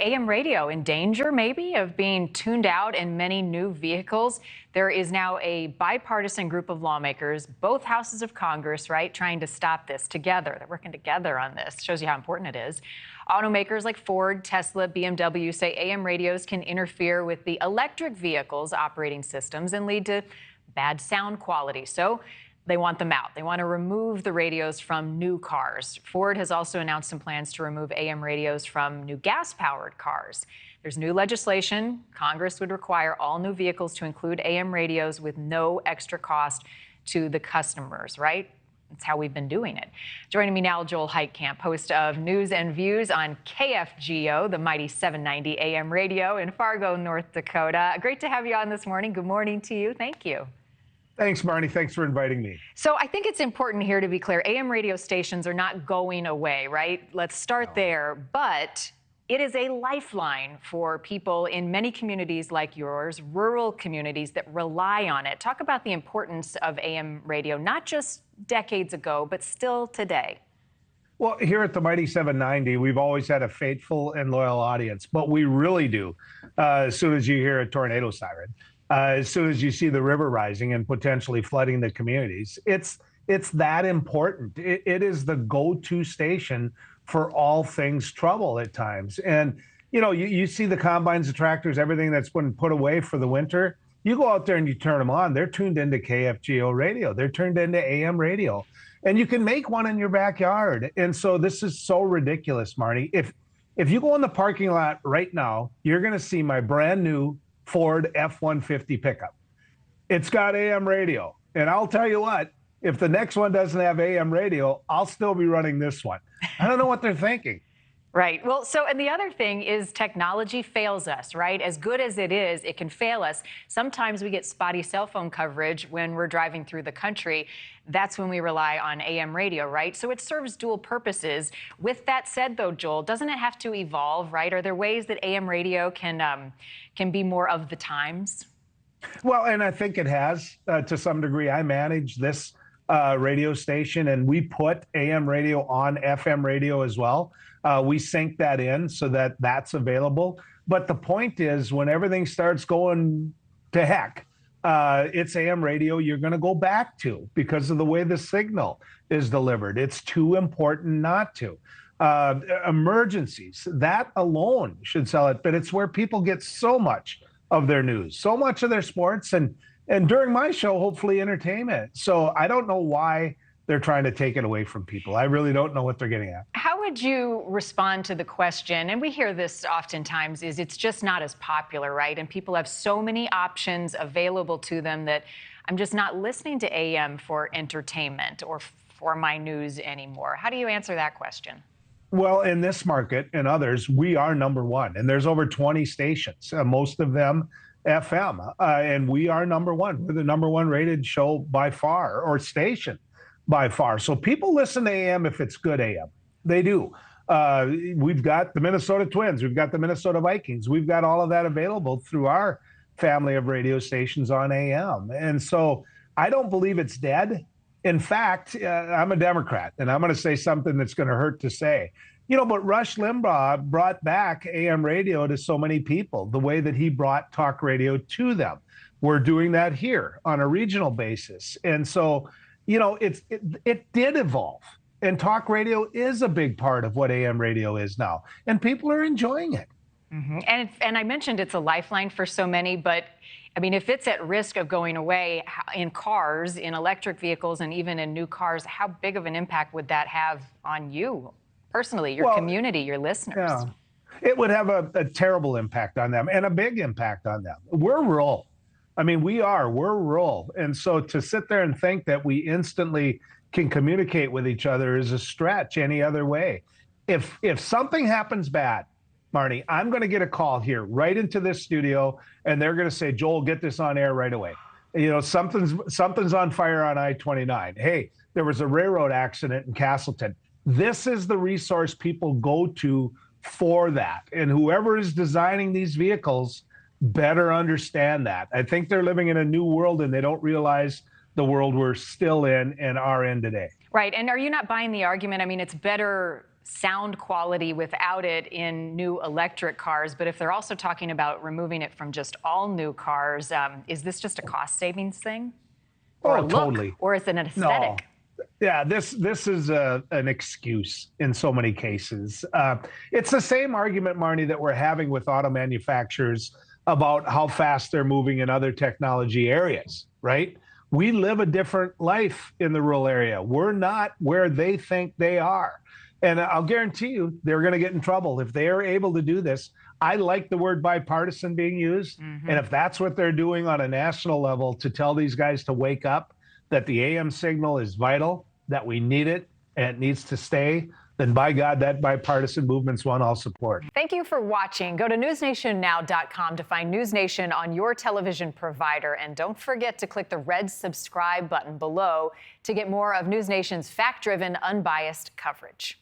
AM radio in danger, maybe, of being tuned out in many new vehicles. There is now a bipartisan group of lawmakers, both houses of Congress, right, trying to stop this together. They're working together on this. Shows you how important it is. Automakers like Ford, Tesla, BMW say AM radios can interfere with the electric vehicles' operating systems and lead to bad sound quality. So they want them out. They want to remove the radios from new cars. Ford has also announced some plans to remove AM radios from new gas-powered cars. There's new legislation. Congress would require all new vehicles to include AM radios with no extra cost to the customers, right? That's how we've been doing it. Joining me now, Joel Heitkamp, host of News and Views on KFGO, the mighty 790 AM radio in Fargo, North Dakota. Great to have you on this morning. Good morning to you. Thank you. Thanks, Marni. Thanks for inviting me. So I think it's important here to be clear. AM radio stations are not going away, right? Let's start there. But it is a lifeline for people in many communities like yours, rural communities that rely on it. Talk about the importance of AM radio, not just decades ago, but still today. Well, here at the mighty 790, we've always had a faithful and loyal audience, but we really do as soon as you hear a tornado siren. As soon as you see the river rising and potentially flooding the communities, it's that important. It is the go-to station for all things trouble at times. And, you know, you see the combines, the tractors, everything that's been put away for the winter. You go out there and you turn them on. They're tuned into KFGO radio. They're tuned into AM radio. And you can make one in your backyard. And so this is so ridiculous, Marni. If you go in the parking lot right now, you're going to see my brand new Ford F-150 pickup. It's got AM radio. And I'll tell you what, if the next one doesn't have AM radio, I'll still be running this one. I don't know what they're thinking. Right. Well, so, and the other thing is technology fails us, right? As good as it is, it can fail us. Sometimes we get spotty cell phone coverage when we're driving through the country. That's when we rely on AM radio, right? So it serves dual purposes. With that said, though, Joel, doesn't it have to evolve, right? Are there ways that AM radio can be more of the times? Well, and I think it has to some degree. I manage this radio station, and we put AM radio on FM radio as well. We sync that in so that that's available. But the point is, when everything starts going to heck, it's AM radio you're going to go back to because of the way the signal is delivered. It's too important not to. Emergencies, that alone should sell it, but it's where people get so much of their news, so much of their sports, and during my show, hopefully entertainment. So I don't know why they're trying to take it away from people. I really don't know what they're getting at. How would you respond to the question, and we hear this oftentimes, is it's just not as popular, right? And people have so many options available to them that I'm just not listening to AM for entertainment or for my news anymore. How do you answer that question? Well, in this market and others, we are number one, and there's over 20 stations, most of them FM, and we are number one. We're the number one rated show by far, or station by far. So people listen to AM if it's good AM. They do. We've got the Minnesota Twins. We've got the Minnesota Vikings. We've got all of that available through our family of radio stations on AM. And so I don't believe it's dead. In fact, I'm a Democrat, and I'm going to say something that's going to hurt to say. You know, but Rush Limbaugh brought back AM radio to so many people, the way that he brought talk radio to them. We're doing that here on a regional basis. And so, you know, it did evolve. And talk radio is a big part of what AM radio is now. And people are enjoying it. Mm-hmm. And I mentioned it's a lifeline for so many, but I mean, if it's at risk of going away in cars, in electric vehicles, and even in new cars, how big of an impact would that have on you personally, your community, your listeners? Yeah. It would have a terrible impact on them and a big impact on them. We're rural. I mean, we're rural. And so to sit there and think that we instantly can communicate with each other is a stretch any other way. If something happens bad, Marni, I'm going to get a call here right into this studio, and they're going to say, Joel, get this on air right away. You know, something's on fire on I-29. Hey, there was a railroad accident in Castleton. This is the resource people go to for that. And whoever is designing these vehicles better understand that. I think they're living in a new world, and they don't realize the world we're still in and are in today. Right. And are you not buying the argument? I mean, it's better sound quality without it in new electric cars, but if they're also talking about removing it from just all new cars, is this just a cost savings thing? Or a look? Totally. Or is it an aesthetic? No. Yeah, this is an excuse in so many cases. It's the same argument, Marni, that we're having with auto manufacturers about how fast they're moving in other technology areas, right? We live a different life in the rural area. We're not where they think they are. And I'll guarantee you they're going to get in trouble if they are able to do this. I like the word bipartisan being used. And if that's what they're doing on a national level to tell these guys to wake up, that the AM signal is vital, that we need it, and it needs to stay, then by God, that bipartisan movement's one I'll support. Thank you for watching. Go to newsnationnow.com to find NewsNation on your television provider. And don't forget to click the red subscribe button below to get more of NewsNation's fact-driven, unbiased coverage.